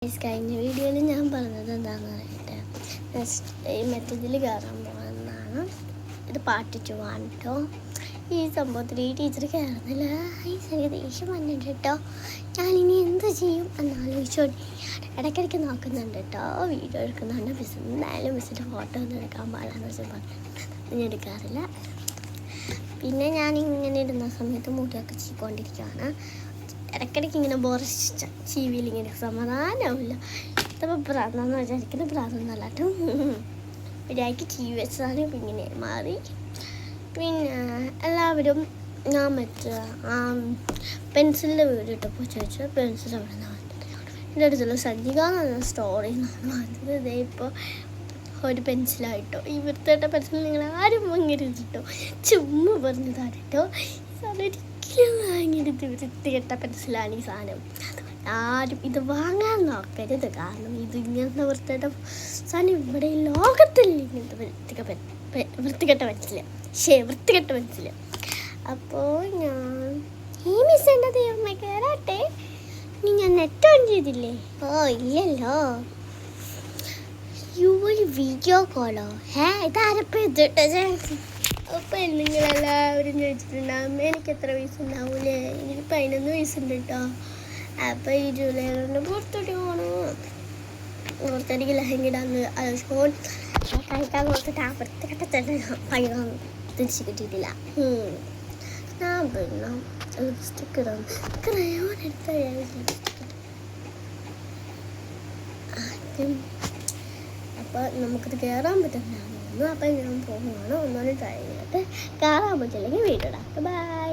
കഴിഞ്ഞ വീഡിയോയിൽ ഞാൻ പറഞ്ഞത് എന്താണെന്ന് പറയട്ടെ, ഈ മെറ്റതിൽ കയറാൻ പോകുന്നതാണ്. ഇത് പാർട്ട് 2 ആണ് കേട്ടോ. ഈ സംഭവത്തിൽ ഈ ടീച്ചർ കയറുന്നില്ല. ഈ ചെറിയ ദേഷ്യം വന്നിട്ട് കേട്ടോ. ഞാനിനി എന്ത് ചെയ്യും എന്നാലോചിച്ചോണ്ട് ഇടയ്ക്കിടയ്ക്ക് നോക്കുന്നുണ്ട് കേട്ടോ. വീഡിയോ എടുക്കുന്നുണ്ട്. മിസ് എന്തായാലും മിസ്സിൻ്റെ ഫോട്ടോ ഒന്നും എടുക്കാൻ പാടില്ലെന്ന് വെച്ചാൽ പറഞ്ഞു ഞാൻ എടുക്കാറില്ല. പിന്നെ ഞാനിങ്ങനെ ഇടുന്ന സമയത്ത് മുടിയൊക്കെ ചീക്കൊണ്ടിരിക്കുകയാണ്. ഇടയ്ക്കിടയ്ക്ക് ഇങ്ങനെ ബോറിച്ച ചീവിയിൽ ഇങ്ങനെ സമാധാനമാവില്ല. ഇതപ്പോൾ പ്രാന്താന്ന് വിചാരിക്കുന്ന പ്രാന്തൊന്നുമല്ല കേട്ടോ. ഇടയ്ക്ക് ചീവി വെച്ചതാണ് ഇങ്ങനെ മാറി. പിന്നെ എല്ലാവരും ഞാൻ മറ്റേ പെൻസിലിൻ്റെ വീട് ഇട്ടപ്പോൾ ചോദിച്ചു പെൻസിൽ അവിടെ നിന്ന് വന്നിട്ട് എൻ്റെ അടുത്തുള്ള സഞ്ജിക എന്ന സ്റ്റോറിൽ നിന്നാണ് വന്നത്. ഇതേ ഇപ്പോൾ ഒരു പെൻസിലായിട്ടോ. ഈ വൃത്തികെട്ട പെൻസിൽ നിങ്ങൾ ആരും വാങ്ങിയിട്ടോ ചുമ്മാ പറഞ്ഞതാണ് കേട്ടോ. ഈ സാധനം ഒരിക്കലും വാങ്ങിയെടുത്ത് വൃത്തികെട്ട പെൻസിലാണ് ഈ സാധനം. ആരും ഇത് വാങ്ങാൻ നോക്കരുത്. കാരണം ഇത് ഇങ്ങനത്തെ വൃത്തികെട്ട സാധനം ഇവിടെ ലോകത്തില്ല. ഇങ്ങനത്തെ വൃത്തികെട്ട പെൻസില് വൃത്തികെട്ട പെൻസില്. അപ്പോൾ ഞാൻ ഈ മിസ്സിൻ്റെ ദൈവമേ കയറാട്ടെ. ഇനി ഞാൻ നെറ്റ് ഓൺ ചെയ്തില്ലേ? ഓ ഇല്ലല്ലോ. ഒരു വീഡിയോ കോളോ? ഇതാരപ്പോൾ ഇതിട്ട്? അപ്പോൾ നിങ്ങളെല്ലാവരും ചോദിച്ചിട്ടുണ്ടാകും എനിക്ക് എത്ര വയസ്സുണ്ടാവൂലേ? എനിക്ക് 11 വയസ്സുണ്ട് കേട്ടോ. അപ്പോൾ ഈ ജൂലൈ പുറത്തോട്ട് പോകണം. പുറത്തേക്ക് ലഹങ്കിടാന്ന് ആലോചിക്കുമ്പോൾ കഴിക്കാൻ കൊടുത്തിട്ട് ആ വൃത്തികെട്ട പയ്യാൻ തിരിച്ച് കിട്ടിയിട്ടില്ല. ഞാൻ പിന്നെ ലിപ്സ്റ്റിക്ക് ഇടാം. ക്രയോൺ എടുത്ത അപ്പോൾ നമുക്കിത് കയറാൻ പറ്റുന്നതാണ്. അപ്പോൾ ഞാൻ പോകുന്നതാണ്. ഒന്നുകൂടി ട്രൈ ചെയ്തിട്ട് കയറാൻ പറ്റില്ലെങ്കിൽ വീഡിയോ ഇടാം. ബൈ.